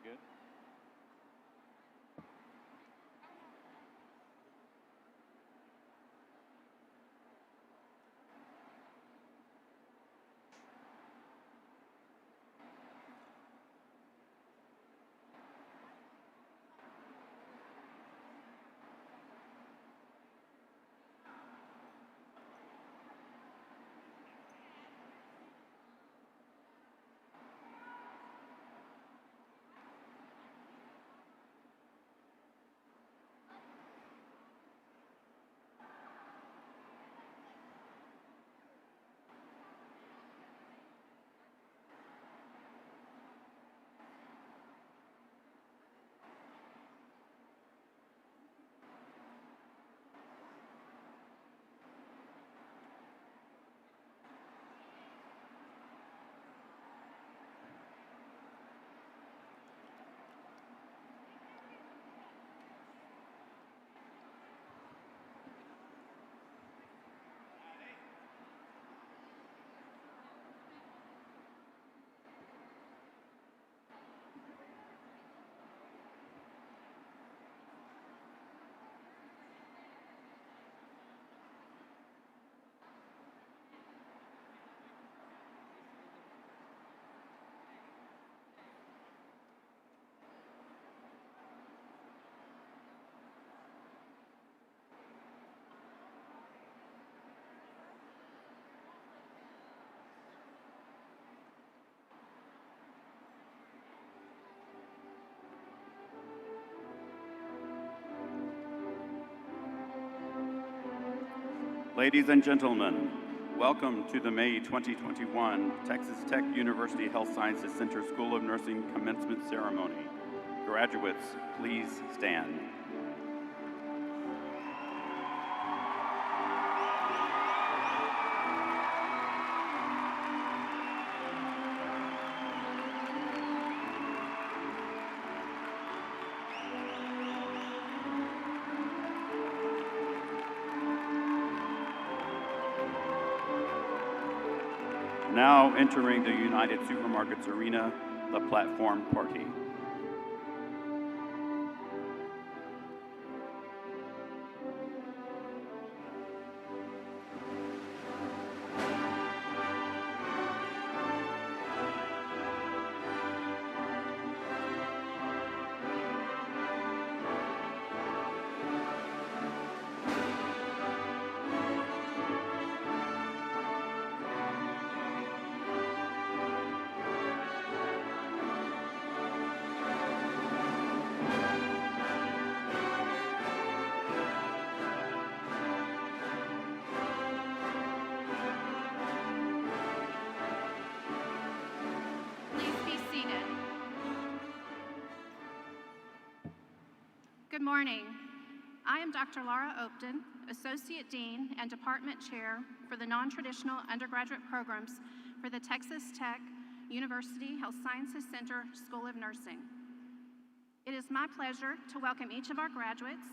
good? Ladies and gentlemen, welcome to the May 2021 Texas Tech University Health Sciences Center School of Nursing Commencement Ceremony. Graduates, please stand. Now entering the United Supermarkets Arena, the platform party. Good morning. I am Dr. Laura Opton, Associate Dean and Department Chair for the Non-Traditional Undergraduate Programs for the Texas Tech University Health Sciences Center School of Nursing. It is my pleasure to welcome each of our graduates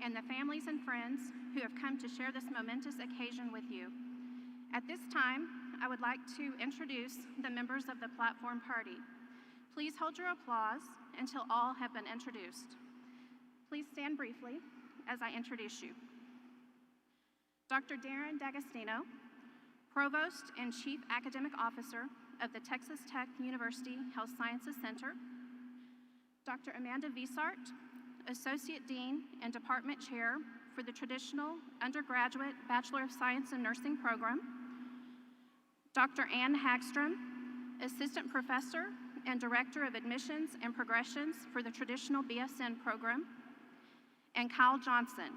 and the families and friends who have come to share this momentous occasion with you. At this time, I would like to introduce the members of the platform party. Please hold your applause until all have been introduced. Please stand briefly as I introduce you. Dr. Darren D'Agostino, Provost and Chief Academic Officer of the Texas Tech University Health Sciences Center. Dr. Amanda Wiesart, Associate Dean and Department Chair for the Traditional Undergraduate Bachelor of Science in Nursing program. Dr. Ann Hagstrom, Assistant Professor and Director of Admissions and Progressions for the Traditional BSN program. And Kyle Johnson,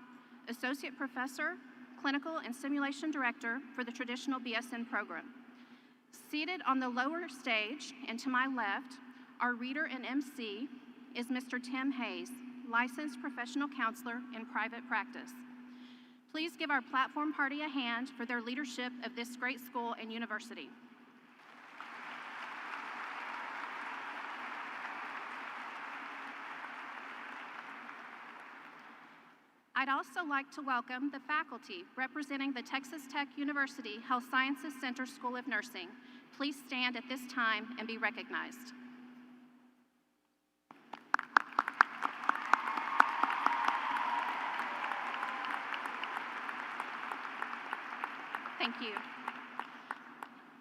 Associate Professor, Clinical and Simulation Director for the Traditional BSN program. Seated on the lower stage and to my left, our reader and MC is Mr. Tim Hayes, Licensed Professional Counselor in Private Practice. Please give our platform party a hand for their leadership of this great school and university. I'd also like to welcome the faculty representing the Texas Tech University Health Sciences Center School of Nursing. Please stand at this time and be recognized. Thank you.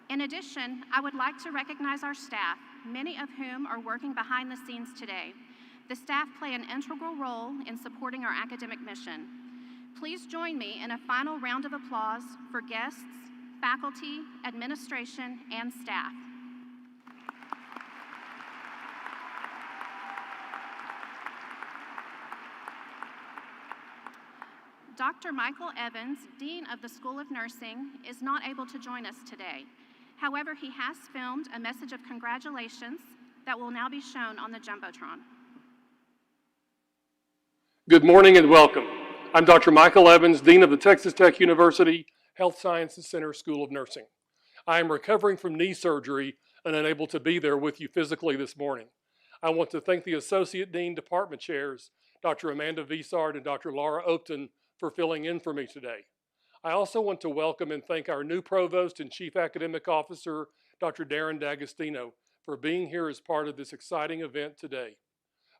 In addition, I would like to recognize our staff, many of whom are working behind the scenes today. The staff play an integral role in supporting our academic mission. Please join me in a final round of applause for guests, faculty, administration, and staff. Dr. Michael Evans, Dean of the School of Nursing, is not able to join us today. However, he has filmed a message of congratulations that will now be shown on the Jumbotron. Good morning and welcome. I'm Dr. Michael Evans, Dean of the Texas Tech University Health Sciences Center School of Nursing. I am recovering from knee surgery and unable to be there with you physically this morning. I want to thank the Associate Dean Department Chairs, Dr. Amanda Visard and Dr. Laura Opton, for filling in for me today. I also want to welcome and thank our new Provost and Chief Academic Officer, Dr. Darren D'Agostino, for being here as part of this exciting event today.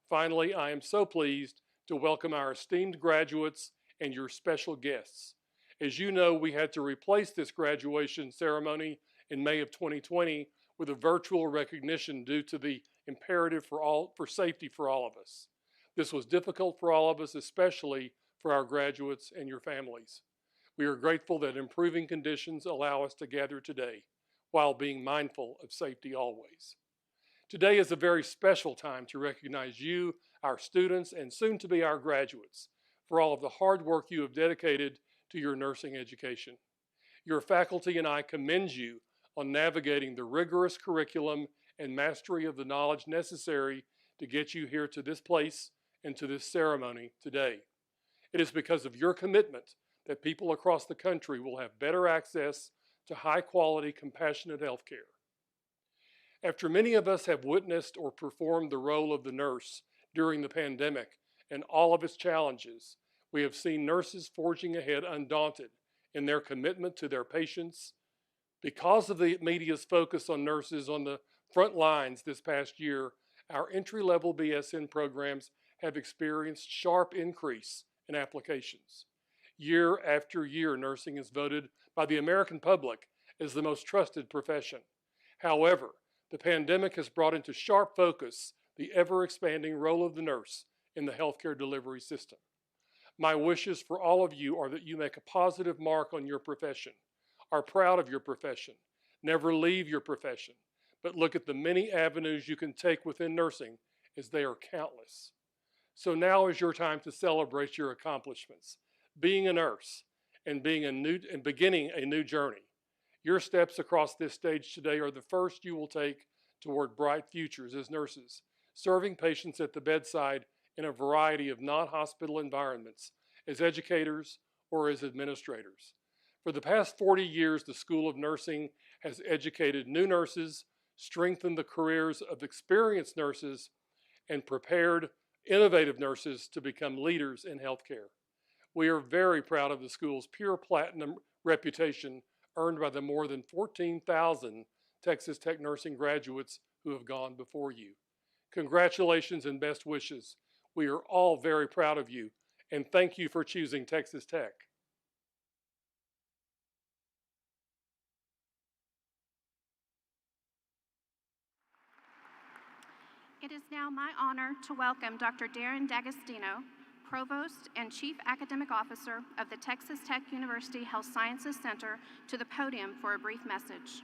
Finally, I am so pleased to welcome our esteemed graduates and your special guests. As you know, we had to replace this graduation ceremony in May of 2020 with a virtual recognition due to the imperative for safety for all of us. This was difficult for all of us, especially for our graduates and your families. We are grateful that improving conditions allow us to gather today while being mindful of safety always. Today is a very special time to recognize you, our students, and soon to be our graduates, for all of the hard work you have dedicated to your nursing education. Your faculty and I commend you on navigating the rigorous curriculum and mastery of the knowledge necessary to get you here to this place and to this ceremony today. It is because of your commitment that people across the country will have better access to high-quality, compassionate health care. After many of us have witnessed or performed the role of the nurse during the pandemic and all of its challenges, we have seen nurses forging ahead undaunted in their commitment to their patients. Because of the media's focus on nurses on the front lines this past year, our entry-level BSN programs have experienced sharp increase in applications. Year after year, nursing is voted by the American public as the most trusted profession. However, the pandemic has brought into sharp focus the ever-expanding role of the nurse in the healthcare delivery system. My wishes for all of you are that you make a positive mark on your profession, are proud of your profession, never leave your profession, but look at the many avenues you can take within nursing, as they are countless. So now is your time to celebrate your accomplishments, being a nurse and beginning a new journey. Your steps across this stage today are the first you will take toward bright futures as nurses, serving patients at the bedside in a variety of non-hospital environments, as educators or as administrators. For the past 40 years, the School of Nursing has educated new nurses, strengthened the careers of experienced nurses, and prepared innovative nurses to become leaders in healthcare. We are very proud of the school's pure platinum reputation earned by the more than 14,000 Texas Tech nursing graduates who have gone before you. Congratulations and best wishes. We are all very proud of you, and thank you for choosing Texas Tech. It is now my honor to welcome Dr. Darren D'Agostino, Provost and Chief Academic Officer of the Texas Tech University Health Sciences Center, to the podium for a brief message.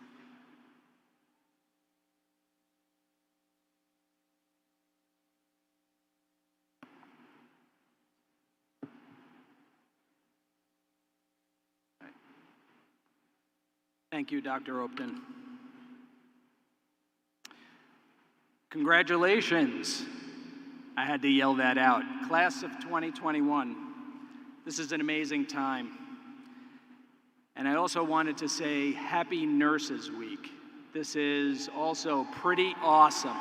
Thank you, Dr. Opton. Congratulations. I had to yell that out. Class of 2021. This is an amazing time. And I also wanted to say Happy Nurses Week. This is also pretty awesome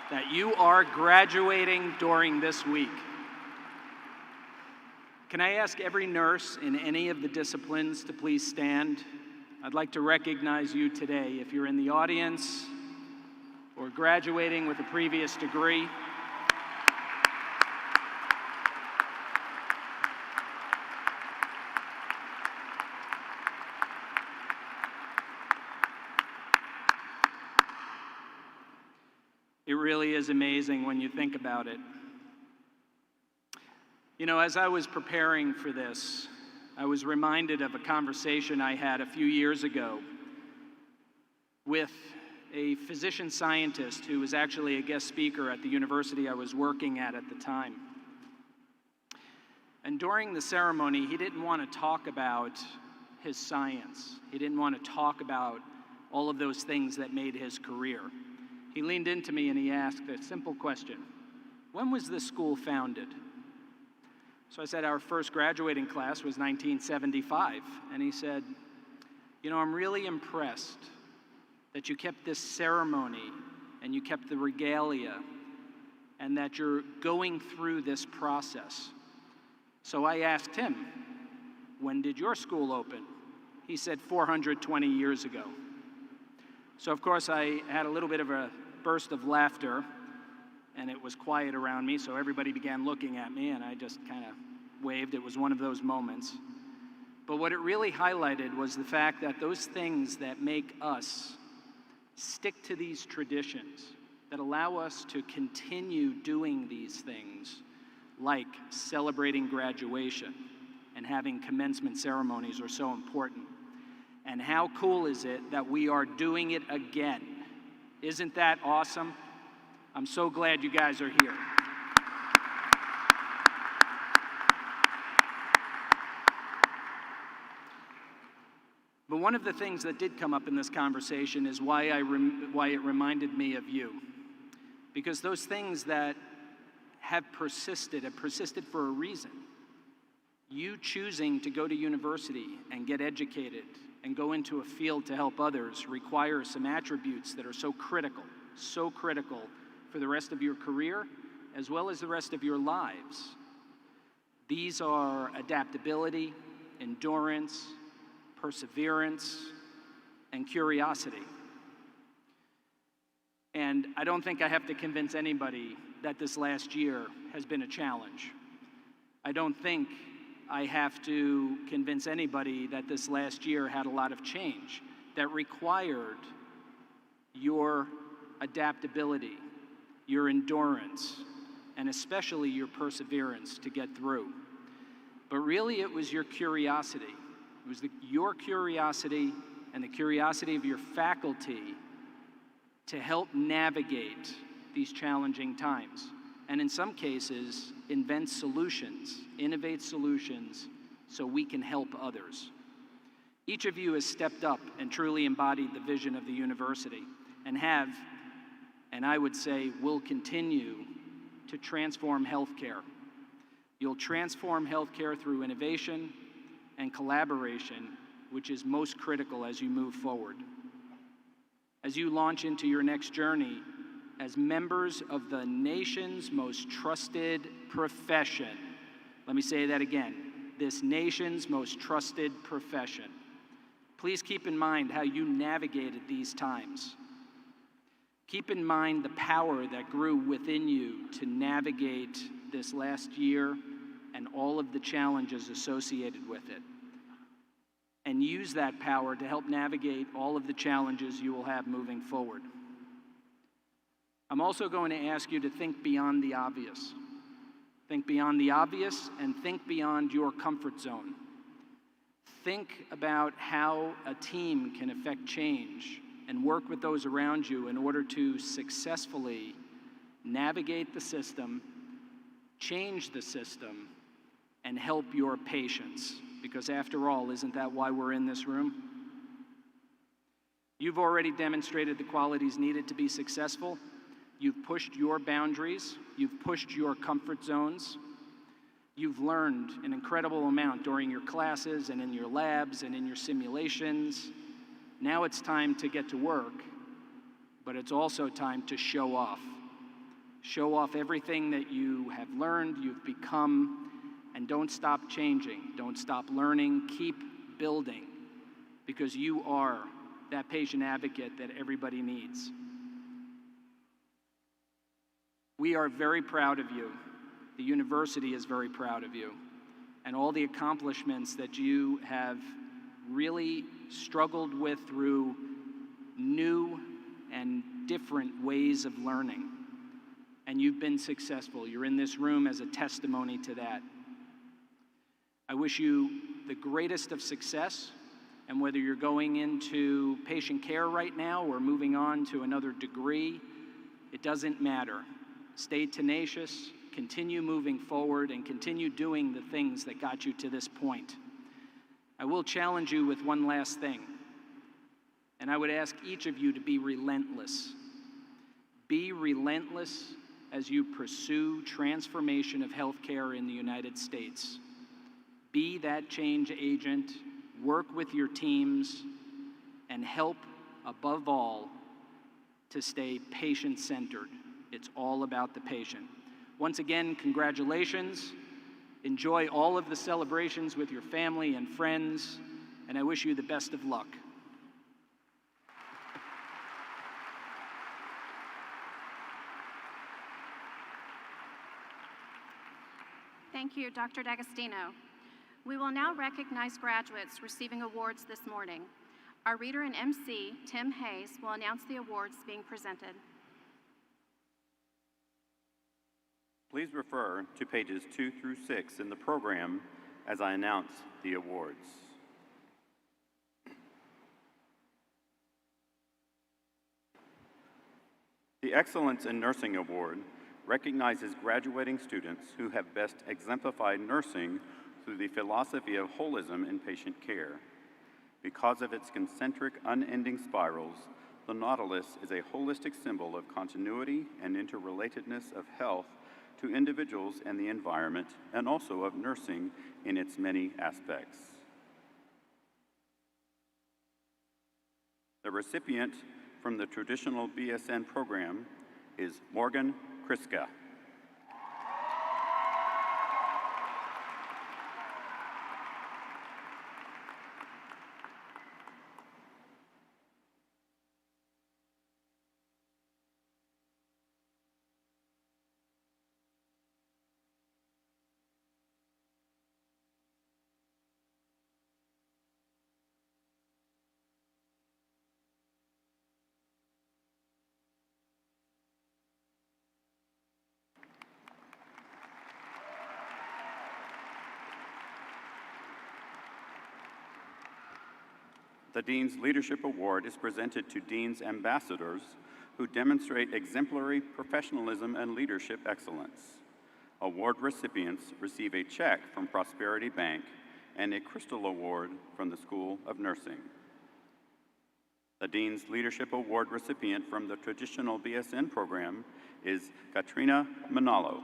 that you are graduating during this week. Can I ask every nurse in any of the disciplines to please stand? I'd like to recognize you today if you're in the audience or graduating with a previous degree. really is amazing when you think about it. You know, as I was preparing for this, I was reminded of a conversation I had a few years ago with a physician scientist who was actually a guest speaker at the university I was working at the time. And during the ceremony, he didn't want to talk about his science. He didn't want to talk about all of those things that made his career. He leaned into me and he asked a simple question: when was this school founded? So I said, our first graduating class was 1975. And he said, you know, I'm really impressed that you kept this ceremony and you kept the regalia and that you're going through this process. So I asked him, when did your school open? He said 420 years ago. So of course I had a little bit of a burst of laughter, and it was quiet around me, so everybody began looking at me, and I just kind of waved. It was one of those moments. But what it really highlighted was the fact that those things that make us stick to these traditions, that allow us to continue doing these things, like celebrating graduation and having commencement ceremonies, are so important. And how cool is it that we are doing it again? Isn't that awesome? I'm so glad you guys are here. But one of the things that did come up in this conversation is why it reminded me of you. Because those things that have persisted for a reason. You choosing to go to university and get educated and go into a field to help others requires some attributes that are so critical for the rest of your career as well as the rest of your lives. These are adaptability, endurance, perseverance, and curiosity. And I don't think I have to convince anybody that this last year has been a challenge. I don't think I have to convince anybody that this last year had a lot of change that required your adaptability, your endurance, and especially your perseverance to get through. But really, it was your curiosity. It was your curiosity and the curiosity of your faculty to help navigate these challenging times. And in some cases, invent solutions, innovate solutions, so we can help others. Each of you has stepped up and truly embodied the vision of the university and have, and I would say will continue, to transform healthcare. You'll transform healthcare through innovation and collaboration, which is most critical as you move forward. As you launch into your next journey as members of the nation's most trusted profession. Let me say that again, this nation's most trusted profession. Please keep in mind how you navigated these times. Keep in mind the power that grew within you to navigate this last year and all of the challenges associated with it. And use that power to help navigate all of the challenges you will have moving forward. I'm also going to ask you to think beyond the obvious. Think beyond the obvious and think beyond your comfort zone. Think about how a team can affect change and work with those around you in order to successfully navigate the system, change the system, and help your patients. Because after all, isn't that why we're in this room? You've already demonstrated the qualities needed to be successful. You've pushed your boundaries. You've pushed your comfort zones. You've learned an incredible amount during your classes and in your labs and in your simulations. Now it's time to get to work, but it's also time to show off. Show off everything that you have learned, you've become, and don't stop changing. Don't stop learning. Keep building, because you are that patient advocate that everybody needs. We are very proud of you. The university is very proud of you and all the accomplishments that you have really struggled with through new and different ways of learning. and you've been successful. You're in this room as a testimony to that. I wish you the greatest of success, and whether you're going into patient care right now or moving on to another degree, it doesn't matter. Stay tenacious, continue moving forward, and continue doing the things that got you to this point. I will challenge you with one last thing, and I would ask each of you to be relentless. Be relentless as you pursue transformation of healthcare in the United States. Be that change agent, work with your teams, and help, above all, to stay patient-centered. It's all about the patient. Once again, congratulations. Enjoy all of the celebrations with your family and friends, and I wish you the best of luck. Thank you, Dr. D'Agostino. We will now recognize graduates receiving awards this morning. Our reader and MC, Tim Hayes, will announce the awards being presented. Please refer to pages 2 through 6 in the program as I announce the awards. The Excellence in Nursing Award recognizes graduating students who have best exemplified nursing through the philosophy of holism in patient care. Because of its concentric, unending spirals, the Nautilus is a holistic symbol of continuity and interrelatedness of health to individuals and the environment, and also of nursing in its many aspects. The recipient from the traditional BSN program is Morgan Kriska. The Dean's Leadership Award is presented to Dean's ambassadors who demonstrate exemplary professionalism and leadership excellence. Award recipients receive a check from Prosperity Bank and a Crystal Award from the School of Nursing. The Dean's Leadership Award recipient from the traditional BSN program is Katrina Manalo.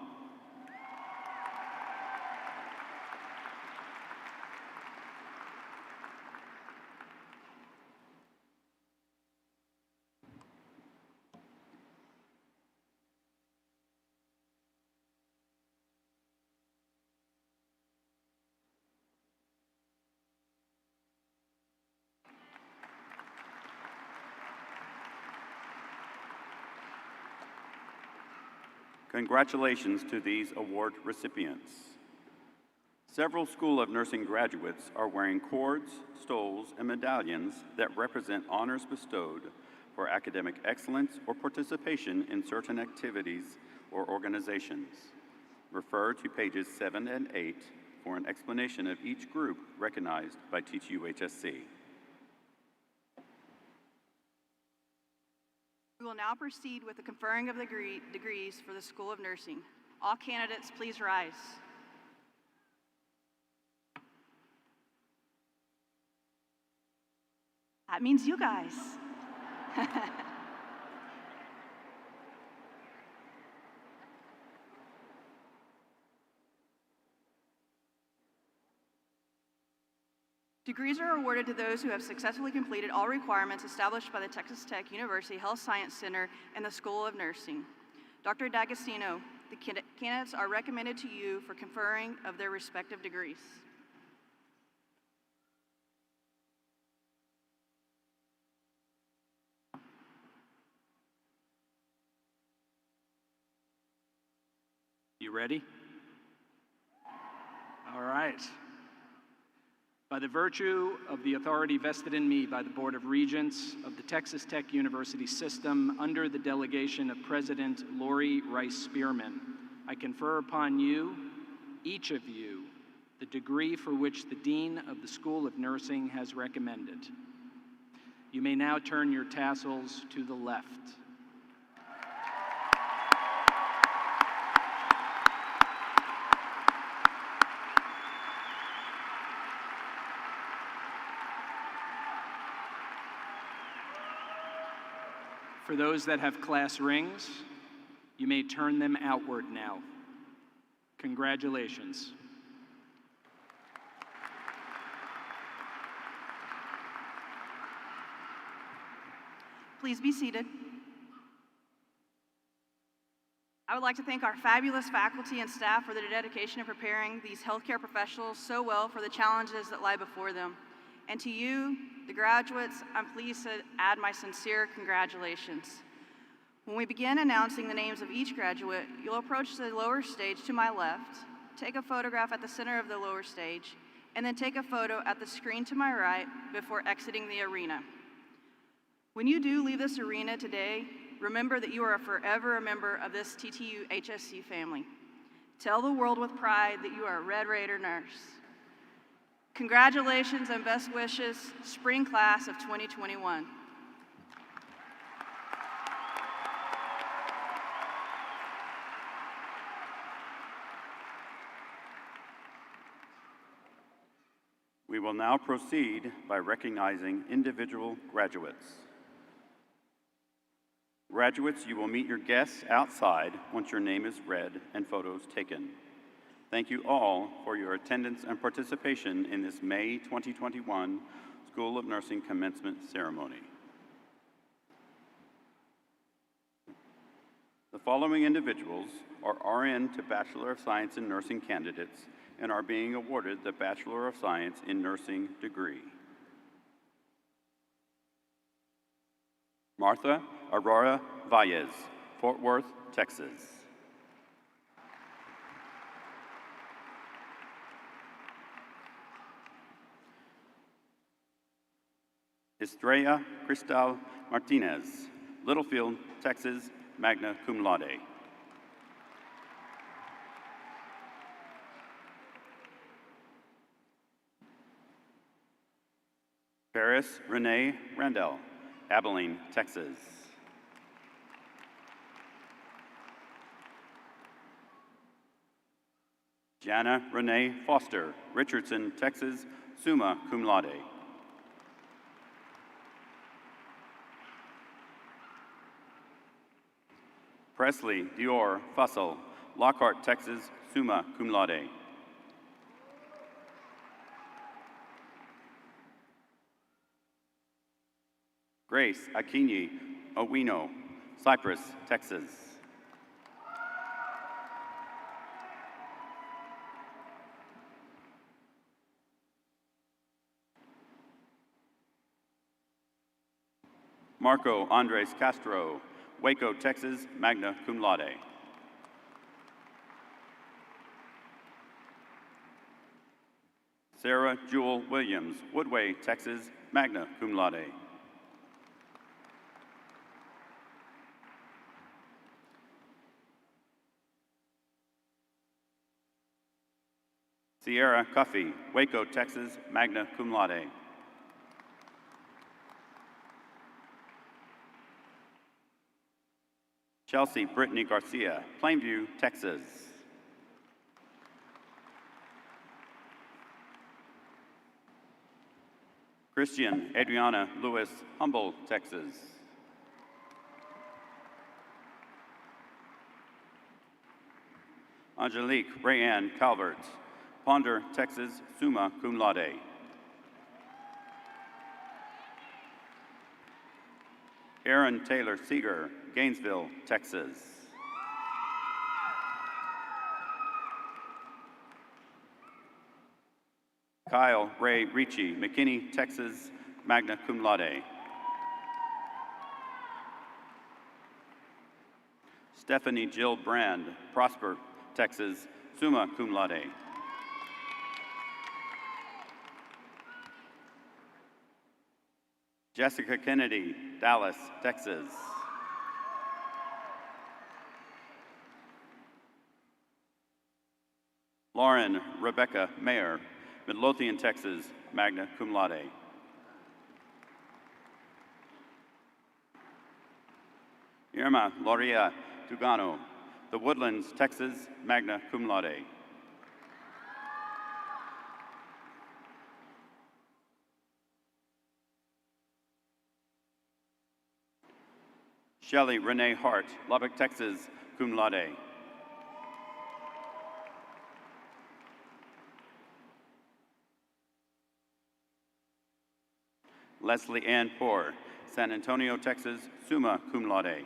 Congratulations to these award recipients. Several School of Nursing graduates are wearing cords, stoles, and medallions that represent honors bestowed for academic excellence or participation in certain activities or organizations. Refer to pages 7 and 8 for an explanation of each group recognized by TTUHSC. We will now proceed with the conferring of the degrees for the School of Nursing. All candidates, please rise. That means you guys. Degrees are awarded to those who have successfully completed all requirements established by the Texas Tech University Health Science Center and the School of Nursing. Dr. D'Agostino, the candidates are recommended to you for conferring of their respective degrees. You ready? All right. By the virtue of the authority vested in me by the Board of Regents of the Texas Tech University System under the delegation of President Lori Rice Spearman, I confer upon you, each of you, the degree for which the Dean of the School of Nursing has recommended. You may now turn your tassels to the left. For those that have class rings, you may turn them outward now. Congratulations. Please be seated. I would like to thank our fabulous faculty and staff for their dedication in preparing these healthcare professionals so well for the challenges that lie before them. And to you, the graduates, I'm pleased to add my sincere congratulations. When we begin announcing the names of each graduate, you'll approach the lower stage to my left, take a photograph at the center of the lower stage, and then take a photo at the screen to my right before exiting the arena. When you do leave this arena today, remember that you are forever a member of this TTUHSC family. Tell the world with pride that you are a Red Raider nurse. Congratulations and best wishes, spring class of 2021. We will now proceed by recognizing individual graduates. Graduates, you will meet your guests outside once your name is read and photos taken. Thank you all for your attendance and participation in this May 2021 School of Nursing Commencement ceremony. The following individuals are RN to Bachelor of Science in Nursing candidates and are being awarded the Bachelor of Science in Nursing degree. Martha Aurora Valles, Fort Worth, Texas. Estrella Cristal Martinez, Littlefield, Texas, magna cum laude. Paris Renee Randall, Abilene, Texas. Jana Renee Foster, Richardson, Texas, summa cum laude. Presley Dior Fussell, Lockhart, Texas, summa cum laude. Grace Akinyi Owino, Cypress, Texas. Marco Andres Castro, Waco, Texas, magna cum laude. Sarah Jewel Williams, Woodway, Texas, magna cum laude. Sierra Cuffey, Waco, Texas, magna cum laude. Chelsea Brittany Garcia, Plainview, Texas. Christian Adriana Lewis, Humboldt, Texas. Angelique Rayanne Calvert, Ponder, Texas, summa cum laude. Aaron Taylor Seeger, Gainesville, Texas. Kyle Ray Ricci, McKinney, Texas, magna cum laude. Stephanie Jill Brand, Prosper, Texas, summa cum laude. Jessica Kennedy, Dallas, Texas. Lauren Rebecca Mayer, Midlothian, Texas, magna cum laude. Irma Loria Dugano, The Woodlands, Texas, magna cum laude. Shelley Renee Hart, Lubbock, Texas, cum laude. Leslie Ann Poor, San Antonio, Texas, summa cum laude.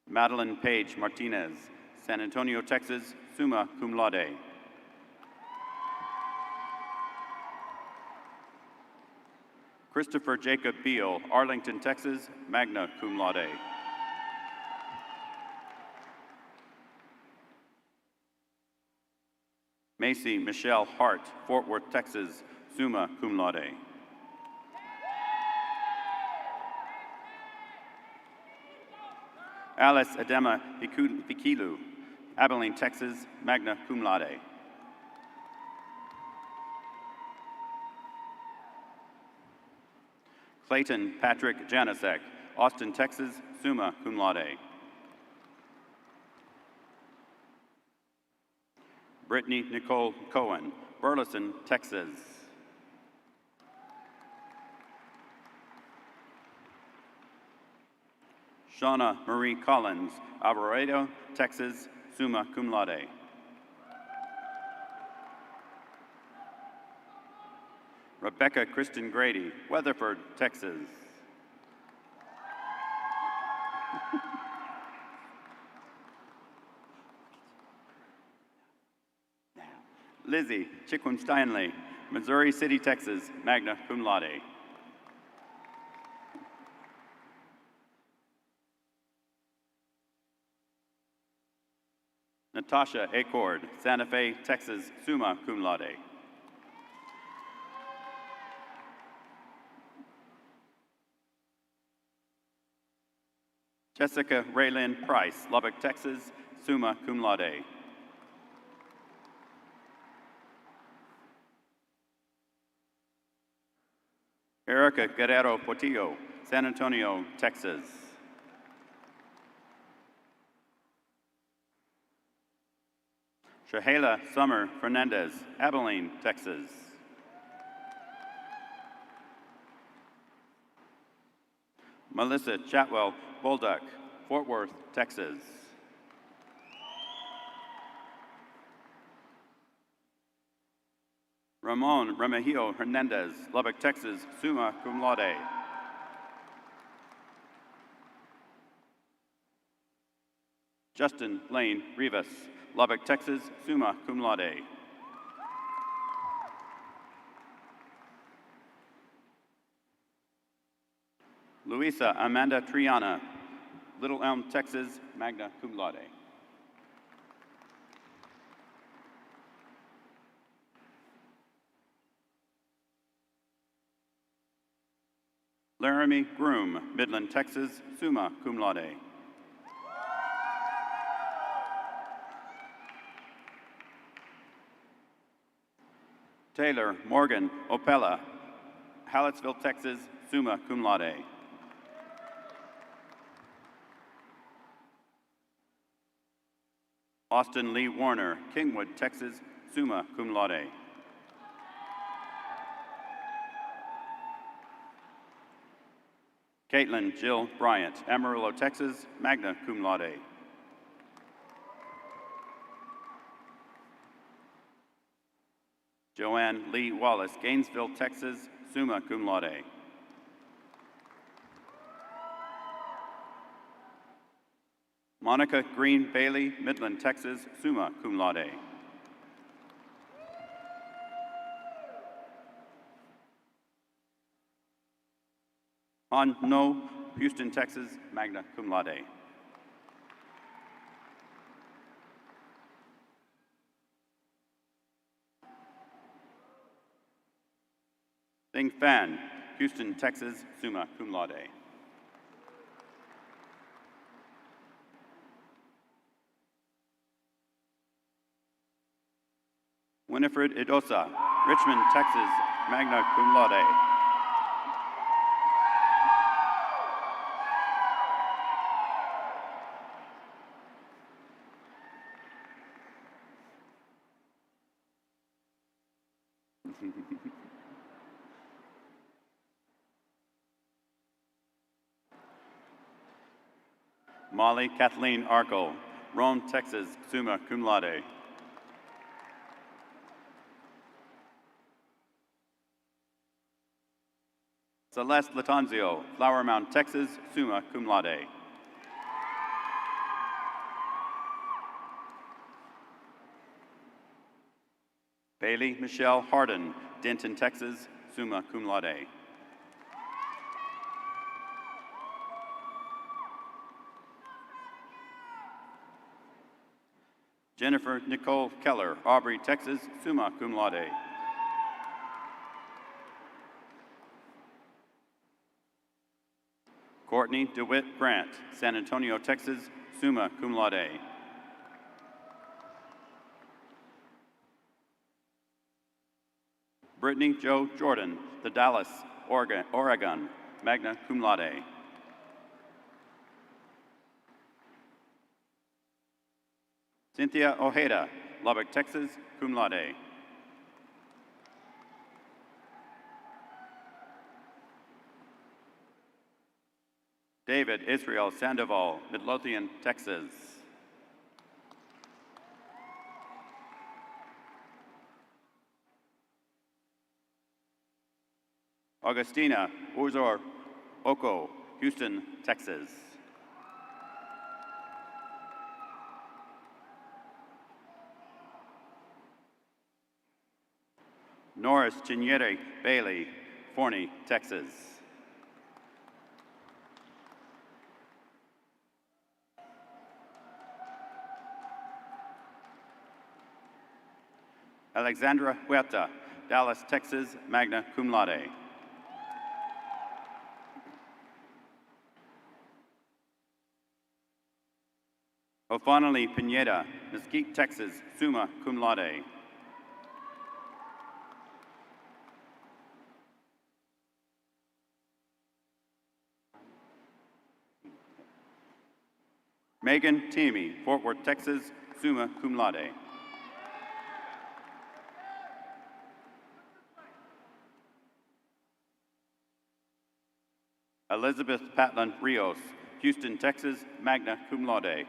Madeline Page Martinez, San Antonio, Texas, summa cum laude. Christopher Jacob Beal, Arlington, Texas, magna cum laude. Macy Michelle Hart, Fort Worth, Texas, summa cum laude. Alice Adema Pikilu, Abilene, Texas, magna cum laude. Clayton Patrick Janasek, Austin, Texas, summa cum laude. Brittany Nicole Cohen, Burleson, Texas. Shauna Marie Collins, Alvarado, Texas, summa cum laude. Rebecca Kristen Grady, Weatherford, Texas. Lizzie Chiquin Steinley, Missouri City, Texas, magna cum laude. Natasha Acord, Santa Fe, Texas, summa cum laude. Jessica Raylyn Price, Lubbock, Texas, summa cum laude. Erica Guerrero Portillo, San Antonio, Texas. Shahela Summer Fernandez, Abilene, Texas. Melissa Chatwell Bolduck, Fort Worth, Texas. Ramon Remigio Hernandez, Lubbock, Texas, summa cum laude. Justin Lane Rivas, Lubbock, Texas, summa cum laude. Luisa Amanda Triana, Little Elm, Texas, magna cum laude. Laramie Groom, Midland, Texas, summa cum laude. Taylor Morgan Opella, Hallettsville, Texas, summa cum laude. Austin Lee Warner, Kingwood, Texas, summa cum laude. Caitlin Jill Bryant, Amarillo, Texas, magna cum laude. Joanne Lee Wallace, Gainesville, Texas, summa cum laude. Monica Green Bailey, Midland, Texas, summa cum laude. Han No, Houston, Texas, magna cum laude. Ping Fan, Houston, Texas, summa cum laude. Winifred Idosa, Richmond, Texas, magna cum laude. Molly Kathleen Arkle, Rome, Texas, summa cum laude. Celeste Latanzio, Flower Mound, Texas, summa cum laude. Bailey Michelle Harden, Denton, Texas, summa cum laude. Jennifer Nicole Keller, Aubrey, Texas, summa cum laude. Courtney DeWitt Grant, San Antonio, Texas, summa cum laude. Brittany Jo Jordan, The Dalles, Oregon, magna cum laude. Cynthia Ojeda, Lubbock, Texas, cum laude. David Israel Sandoval, Midlothian, Texas. Augustina Uzor Oko, Houston, Texas. Norris Chinyere Bailey, Forney, Texas. Alexandra Huerta, Dallas, Texas, magna cum laude. Ofanali Pineda, Mesquite, Texas, summa cum laude. Megan Teamy, Fort Worth, Texas, summa cum laude. Elizabeth Patlan Rios, Houston, Texas, magna cum laude.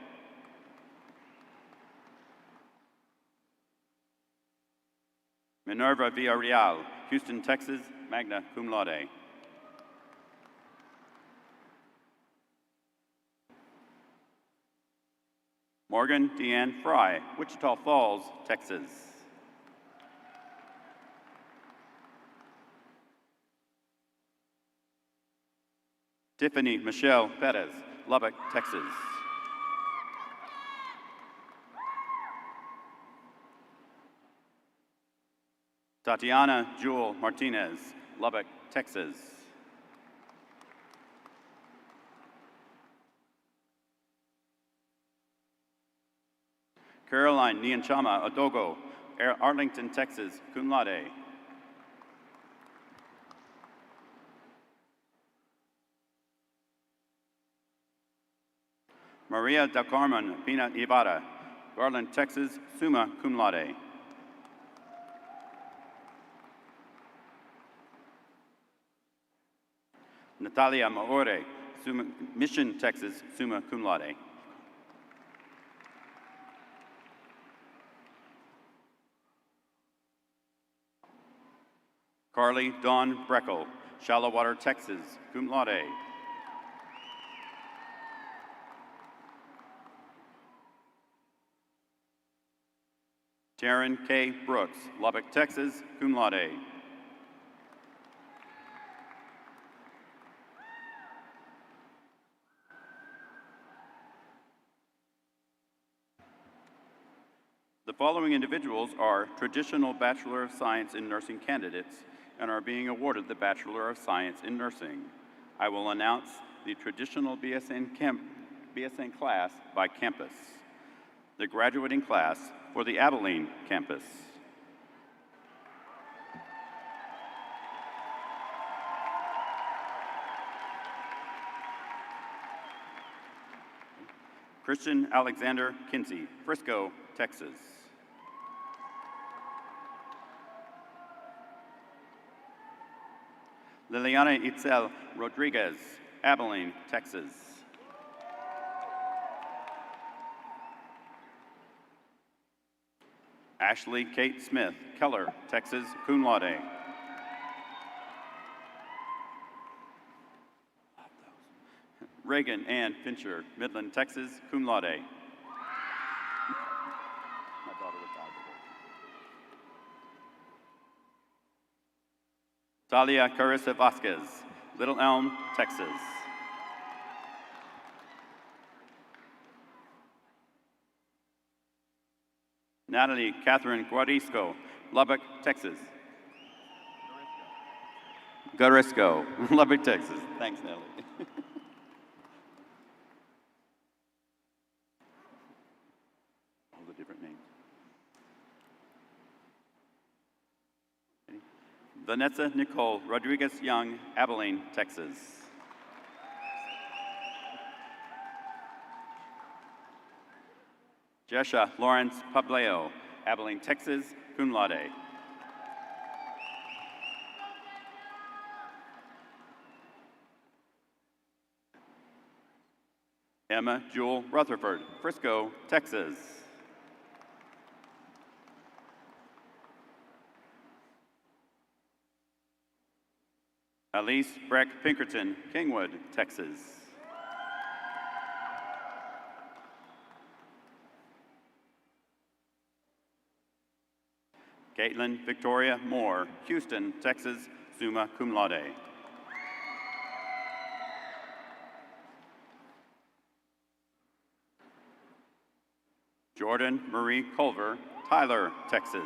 Minerva Villarreal, Houston, Texas, magna cum laude. Morgan Deanne Fry, Wichita Falls, Texas. Tiffany Michelle Perez, Lubbock, Texas. Tatiana Jewel Martinez, Lubbock, Texas. Caroline Nianchama Adogo, Arlington, Texas, cum laude. Maria del Carmen Pina Ibarra, Garland, Texas, summa cum laude. Natalia Maore, Mission, Texas, summa cum laude. Carly Dawn Breckel, Shallow-Water, Texas, cum laude. Taryn K. Brooks, Lubbock, Texas, cum laude. The following individuals are traditional Bachelor of Science in Nursing candidates and are being awarded the Bachelor of Science in Nursing. I will announce the traditional BSN class by campus. The graduating class for the Abilene campus. Christian Alexander Kinsey, Frisco, Texas. Liliana Itzel Rodriguez, Abilene, Texas. Ashley Kate Smith, Keller, Texas, cum laude. Reagan Ann Fincher, Midland, Texas, cum laude. My daughter would die today. Talia Carissa Vasquez, Little Elm, Texas. Natalie Catherine Guarisco, Lubbock, Texas. Guarisco, Lubbock, Texas. Thanks, Natalie. All the different names. Vanessa Nicole Rodriguez Young, Abilene, Texas. Jesha Lawrence Pableo, Abilene, Texas, cum laude. Emma Jewel Rutherford, Frisco, Texas. Elise Breck Pinkerton, Kingwood, Texas. Caitlin Victoria Moore, Houston, Texas, summa cum laude. Jordan Marie Culver, Tyler, Texas.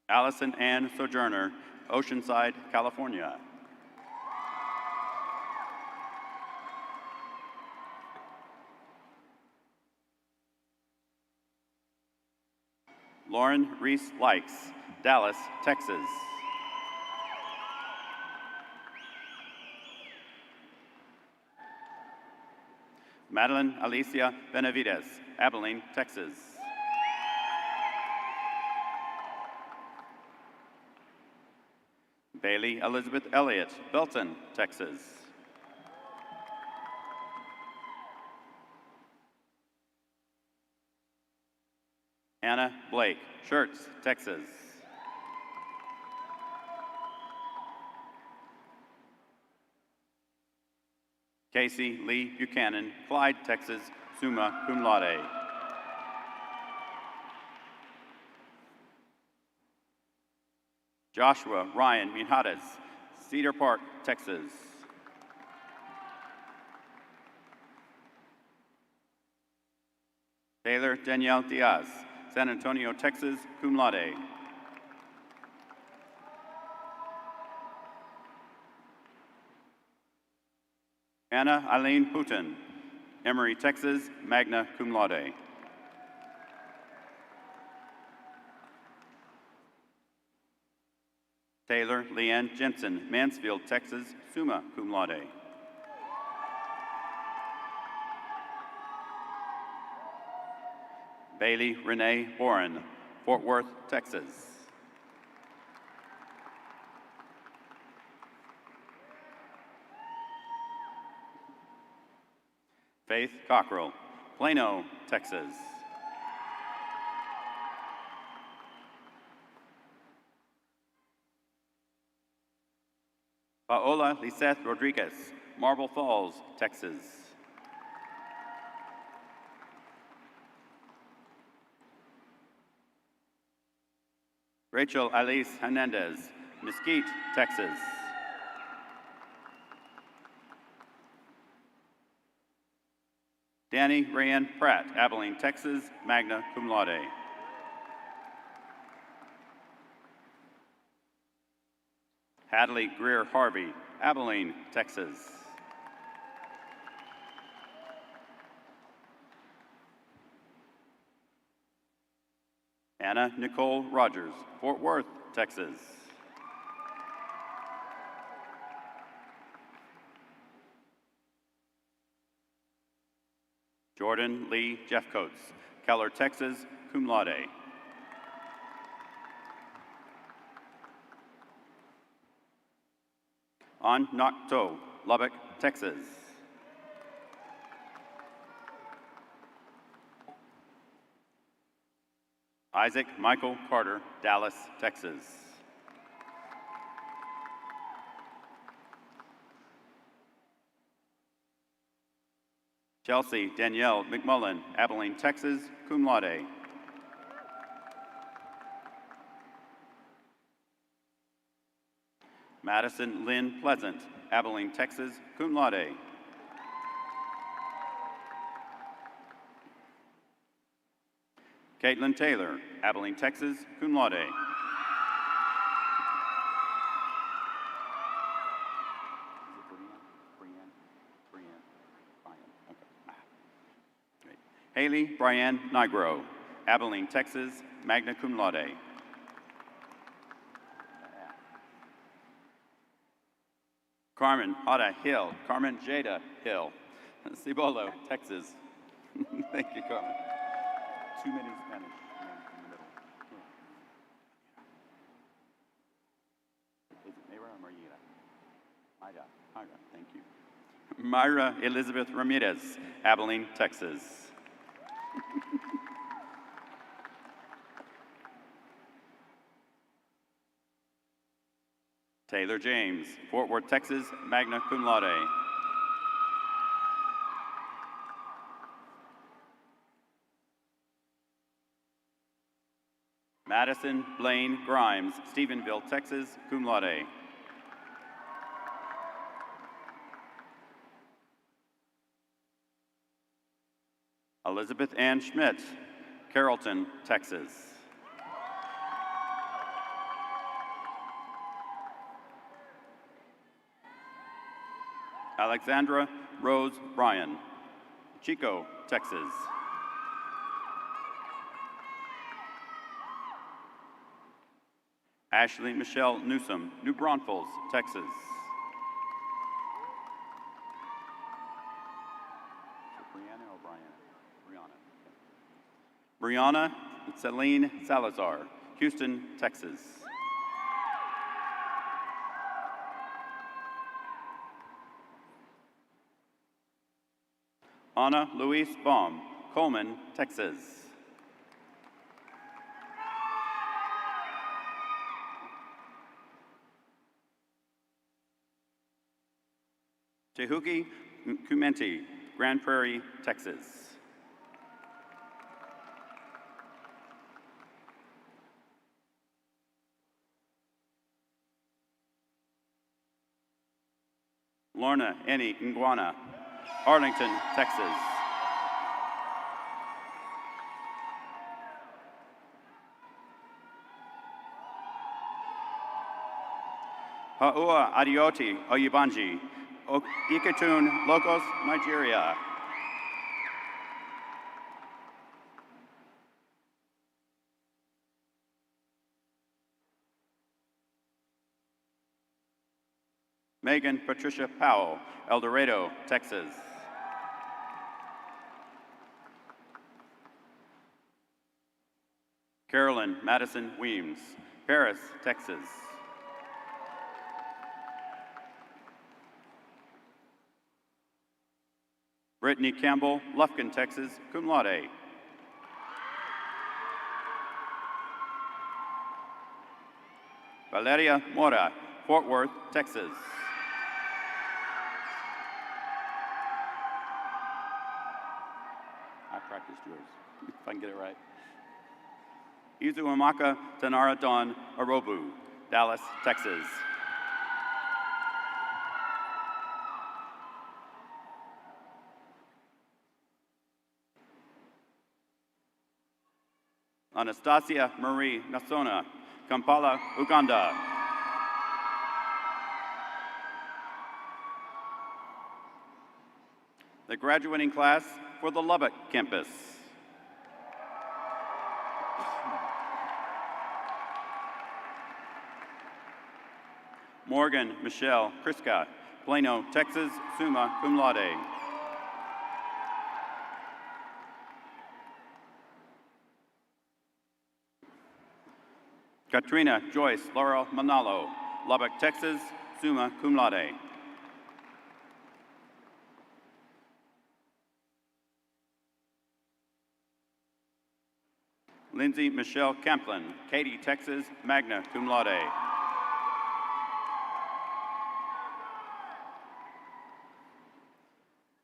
Allison Ann Sojourner, Oceanside, California. Lauren Reese Likes, Dallas, Texas. Madeline Alicia Benavides, Abilene, Texas. Bailey Elizabeth Elliott, Belton, Texas. Anna Blake, Schertz, Texas. Casey Lee Buchanan, Clyde, Texas, summa cum laude. Joshua Ryan Mijares, Cedar Park, Texas. Taylor Danielle Diaz, San Antonio, Texas, cum laude. Anna Eileen Putin, Emory, Texas, magna cum laude. Taylor Leanne Jensen, Mansfield, Texas, summa cum laude. Bailey Renee Boren, Fort Worth, Texas. Faith Cockrell, Plano, Texas. Paola Liseth Rodriguez, Marble Falls, Texas. Rachel Alice Hernandez, Mesquite, Texas. Danny Rayanne Pratt, Abilene, Texas, magna cum laude. Hadley Greer Harvey, Abilene, Texas. Anna Nicole Rogers, Fort Worth, Texas. Jordan Lee Jeffcoats, Keller, Texas, cum laude. An Nak To, Lubbock, Texas. Isaac Michael Carter, Dallas, Texas. Chelsea Danielle McMullen, Abilene, Texas, cum laude. Madison Lynn Pleasant, Abilene, Texas, cum laude. Caitlin Taylor, Abilene, Texas, cum laude. Haley Brianne Nigro, Abilene, Texas, magna cum laude. Carmen Jada Hill, Carmen Jada Hill, Cibolo, Texas. Thank you, Carmen. Too many Spanish names in the middle. Is it Mayra or Maria? Myra, thank you. Myra Elizabeth Ramirez, Abilene, Texas. Taylor James, Fort Worth, Texas, magna cum laude. Madison Blaine Grimes, Stephenville, Texas, cum laude. Elizabeth Ann Schmidt, Carrollton, Texas. Alexandra Rose Bryan, Chico, Texas. Ashley Michelle Newsom, New Braunfels, Texas. Brianna or Brianna? Brianna Celine Salazar, Houston, Texas. Anna Louise Baum, Coleman, Texas. Tehuki Kumenti, Grand Prairie, Texas. Lorna Annie Nguana, Arlington, Texas. Ha'ua Adioti Oyibanji, Ikitun, Lagos, Nigeria. Megan Patricia Powell, El Dorado, Texas. Carolyn Madison Weems, Paris, Texas. Brittany Campbell, Lufkin, Texas, cum laude. Valeria Mora, Fort Worth, Texas. I practiced yours, if I can get it right. Izuamaka Tanara Dawn Arobu, Dallas, Texas. Anastasia Marie Nasona, Kampala, Uganda. The graduating class for the Lubbock campus. Morgan Michelle Kriska, Plano, Texas, summa cum laude. Katrina Joyce Laurel Manalo, Lubbock, Texas, summa cum laude. Lindsay Michelle Camplin, Katy, Texas, magna cum laude.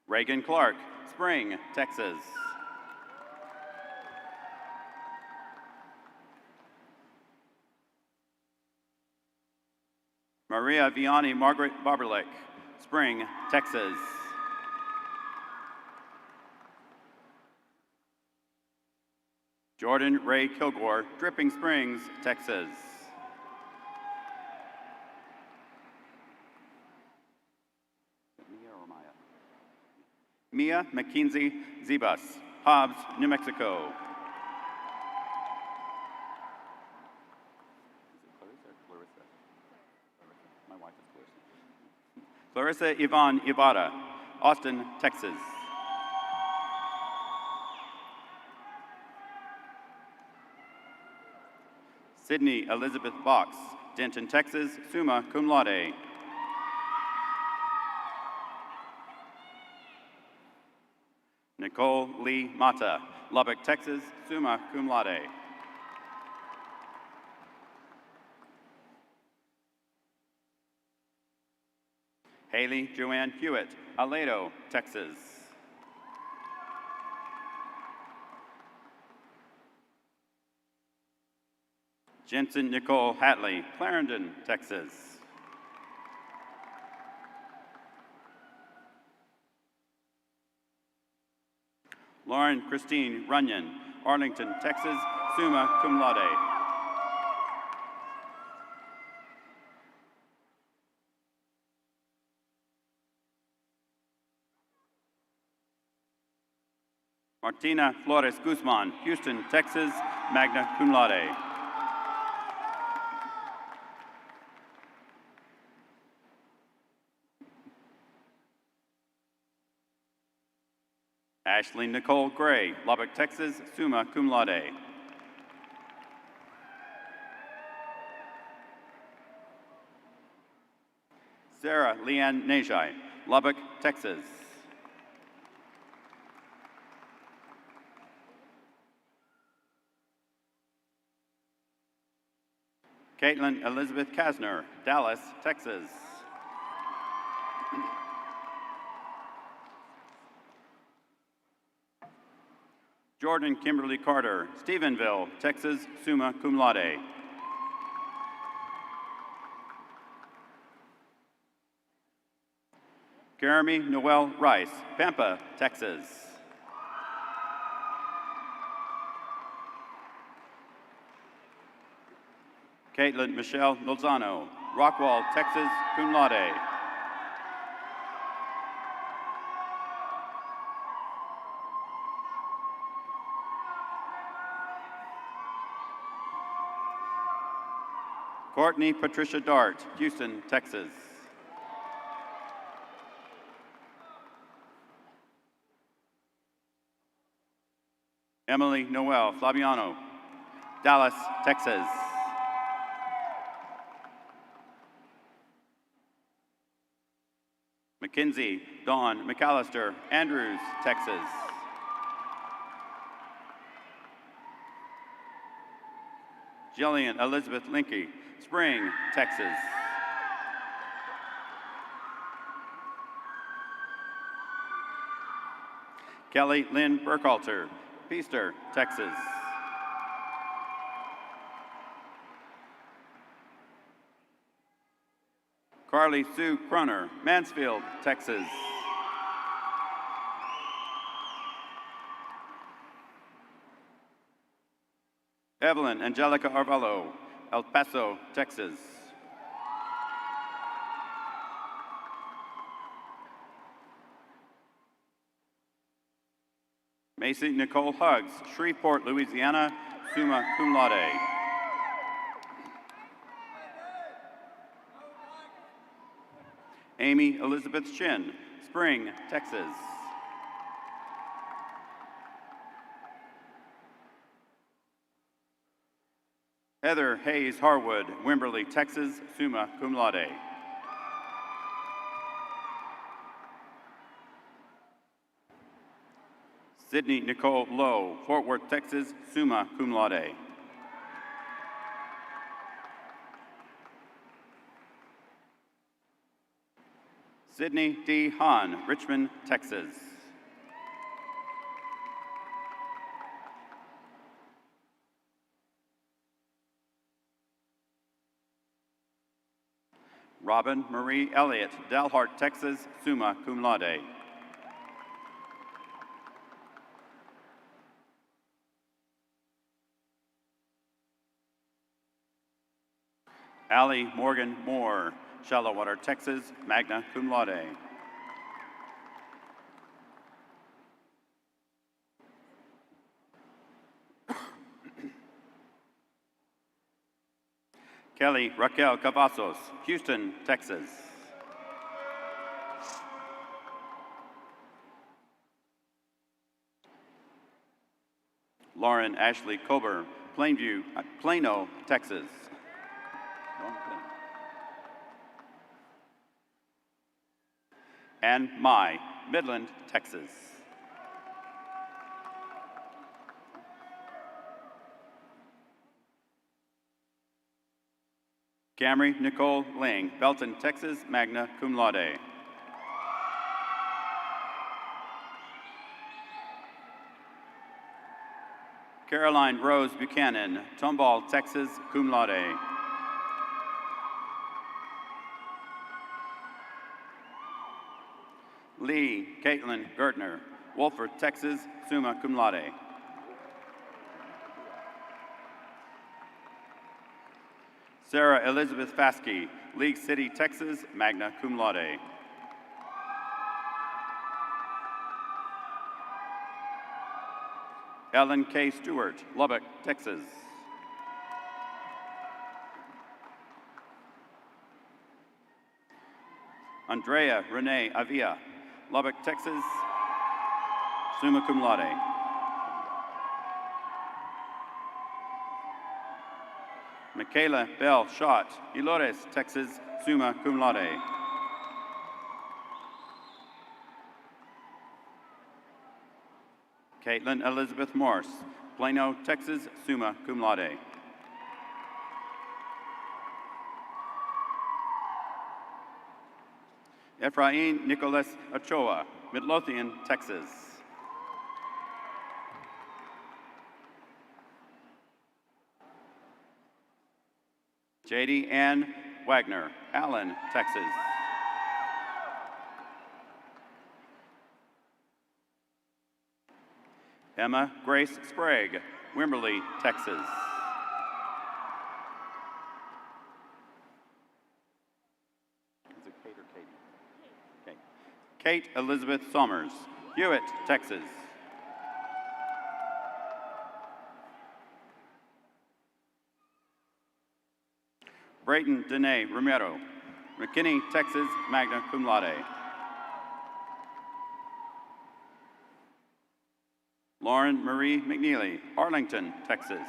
Reagan Clark, Spring, Texas. Maria Vianney Margaret Barberlick, Spring, Texas. Jordan Ray Kilgore, Dripping Springs, Texas. Mia McKenzie Zebus, Hobbs, New Mexico. My wife is Clarissa. Clarissa Yvonne Ivada, Austin, Texas. Sydney Elizabeth Box, Denton, Texas, summa cum laude. Nicole Lee Mata, Lubbock, Texas, summa cum laude. Haley Joanne Hewitt, Aledo, Texas. Jensen Nicole Hatley, Clarendon, Texas. Lauren Christine Runyon, Arlington, Texas, summa cum laude. Martina Flores Guzman, Houston, Texas, magna cum laude. Ashley Nicole Gray, Lubbock, Texas, summa cum laude. Sarah Leanne Najai, Lubbock, Texas. Caitlin Elizabeth Kasner, Dallas, Texas. Jordan Kimberly Carter, Stephenville, Texas, summa cum laude. Jeremy Noel Rice, Pampa, Texas. Caitlin Michelle Lozano, Rockwall, Texas, cum laude. Courtney Patricia Dart, Houston, Texas. Emily Noel Flaviano, Dallas, Texas. Mackenzie Dawn McAllister, Andrews, Texas. Jillian Elizabeth Linke, Spring, Texas. Kelly Lynn Burkhalter, Peaster, Texas. Carly Sue Croner, Mansfield, Texas. Evelyn Angelica Arvalo, El Paso, Texas. Macy Nicole Huggs, Shreveport, Louisiana, summa cum laude. Amy Elizabeth Chin, Spring, Texas. Heather Hayes Harwood, Wimberley, Texas, summa cum laude. Sydney Nicole Lowe, Fort Worth, Texas, summa cum laude. Sydney D. Hahn, Richmond, Texas. Robin Marie Elliott, Dalhart, Texas, summa cum laude. Allie Morgan Moore, Shallowater, Texas, magna cum laude. Kelly Raquel Cavazos, Houston, Texas. Lauren Ashley Kober, Plano, Texas. And Mai, Midland, Texas. Camry Nicole Ling, Belton, Texas, magna cum laude. Caroline Rose Buchanan, Tomball, Texas, cum laude. Lee Caitlin Gertner, Wolford, Texas, summa cum laude. Sarah Elizabeth Faskey, League City, Texas, magna cum laude. Ellen K. Stewart, Lubbock, Texas. Andrea Renee Avia, Lubbock, Texas, summa cum laude. Michaela Bell Schott, Ilores, Texas, summa cum laude. Caitlin Elizabeth Morse, Plano, Texas, summa cum laude. Ephraim Nicholas Ochoa, Midlothian, Texas. JD Ann Wagner, Allen, Texas. Emma Grace Sprague, Wimberley, Texas. Is it Kate or Katie? Okay. Kate Elizabeth Summers, Hewitt, Texas. Brayton Dene Romero, McKinney, Texas, magna cum laude. Lauren Marie McNeely, Arlington, Texas.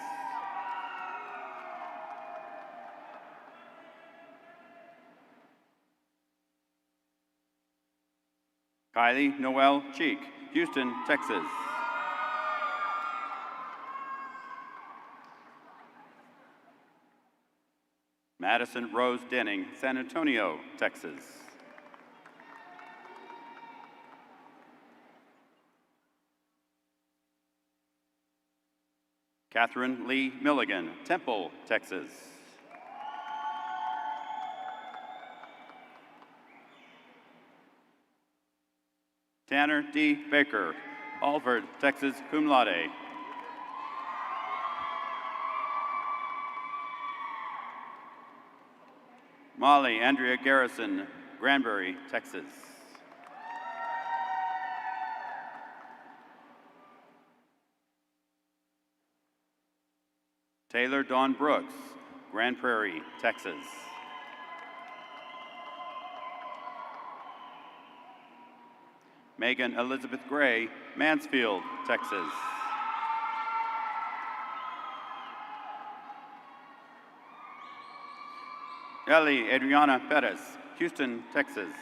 Kylie Noel Cheek, Houston, Texas. Madison Rose Denning, San Antonio, Texas. Catherine Lee Milligan, Temple, Texas. Tanner D. Baker, Alford, Texas, cum laude. Molly Andrea Garrison, Granbury, Texas. Taylor Dawn Brooks, Grand Prairie, Texas. Megan Elizabeth Gray, Mansfield, Texas. Ellie Adriana Perez, Houston, Texas.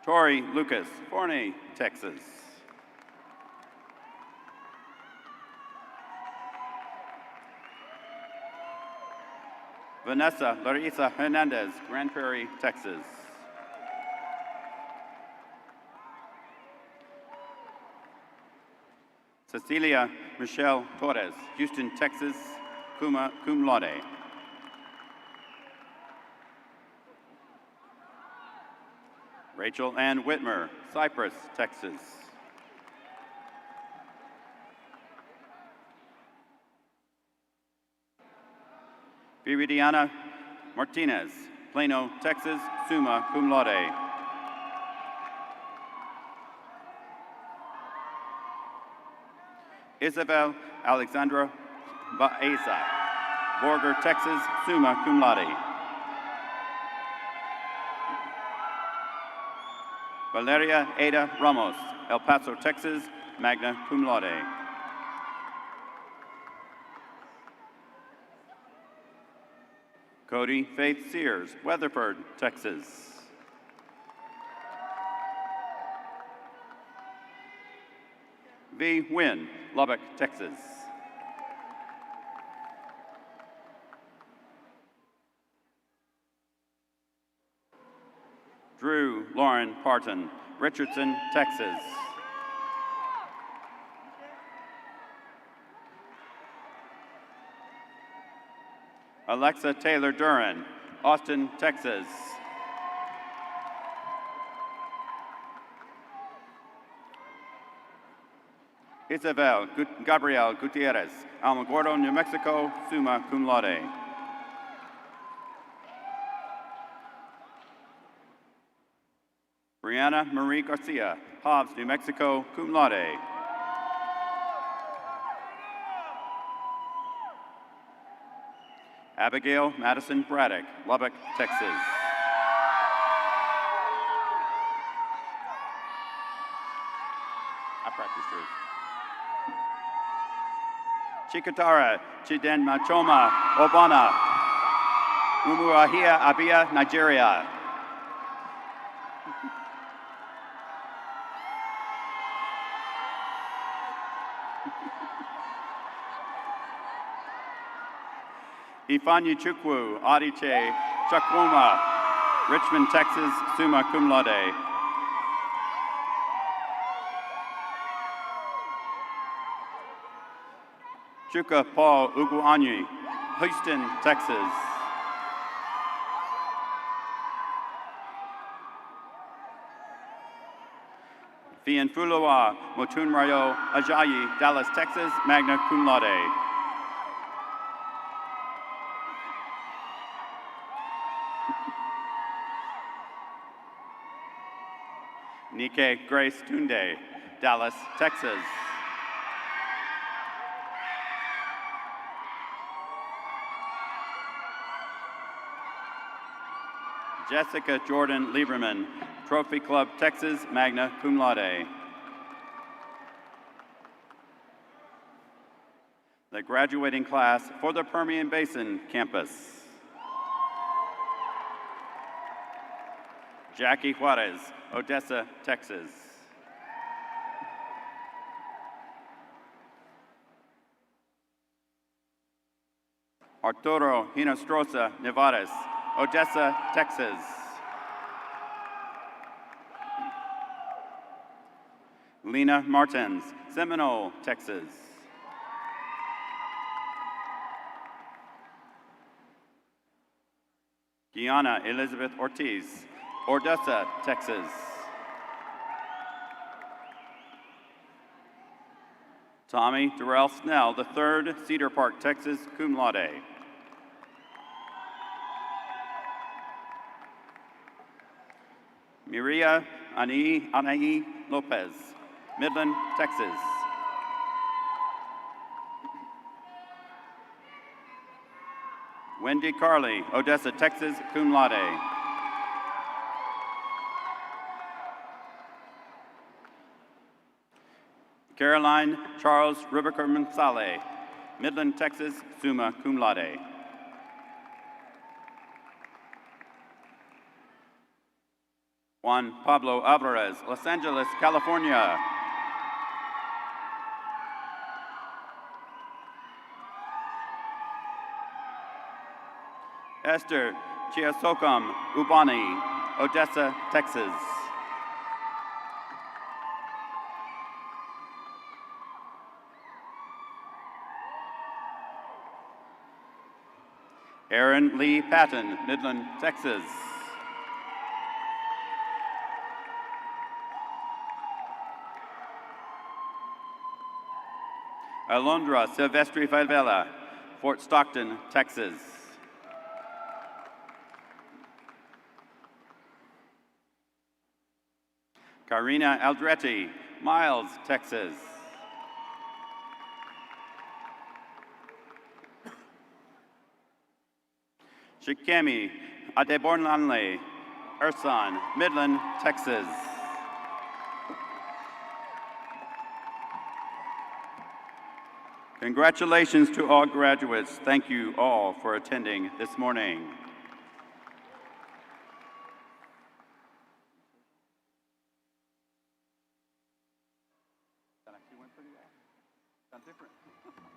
Tori Lucas, Forney, Texas. Vanessa Larissa Hernandez, Grand Prairie, Texas. Cecilia Michelle Torres, Houston, Texas, cum laude. Rachel Ann Whitmer, Cypress, Texas. Viridiana Martinez, Plano, Texas, summa cum laude. Isabel Alexandra Baeza, Borger, Texas, summa cum laude. Valeria Ada Ramos, El Paso, Texas, magna cum laude. Cody Faith Sears, Weatherford, Texas. V. Wynn, Lubbock, Texas. Drew Lauren Parton, Richardson, Texas. Alexa Taylor Duran, Austin, Texas. Isabel Gabriel Gutierrez, Alamogordo, New Mexico, summa cum laude. Brianna Marie Garcia, Hobbs, New Mexico, cum laude. Abigail Madison Braddock, Lubbock, Texas. I practiced hers. Chikatara Chiden Machoma Obana, Umuahia Abia, Nigeria. Ifeanyi Chukwu Adiche Chukwuma, Richmond, Texas, summa cum laude. Chuka Paul Uguanyi, Houston, Texas. Fianfulua Motunrayo Ajayi, Dallas, Texas, magna cum laude. Nike Grace Tunde, Dallas, Texas. Jessica Jordan Lieberman, Trophy Club, Texas, magna cum laude. The graduating class for the Permian Basin campus. Jackie Juarez, Odessa, Texas. Arturo Hinostroza Nevares, Odessa, Texas. Lena Martins, Seminole, Texas. Gianna Elizabeth Ortiz, Odessa, Texas. Tommy Durrell Snell III, Cedar Park, Texas, cum laude. Miria Anaí Lopez, Midland, Texas. Wendy Carley, Odessa, Texas, cum laude. Caroline Charles Rubiker Mansale, Midland, Texas, summa cum laude. Juan Pablo Alvarez, Los Angeles, California. Esther Chiasokam Ubani, Odessa, Texas. Aaron Lee Patton, Midland, Texas. Alondra Silvestri Favela, Fort Stockton, Texas. Karina Aldretti, Miles, Texas. Shikemi Adebornlanle, Ursan, Midland, Texas. Congratulations to all graduates. Thank you all for attending this morning. That actually went pretty well. Sounds different.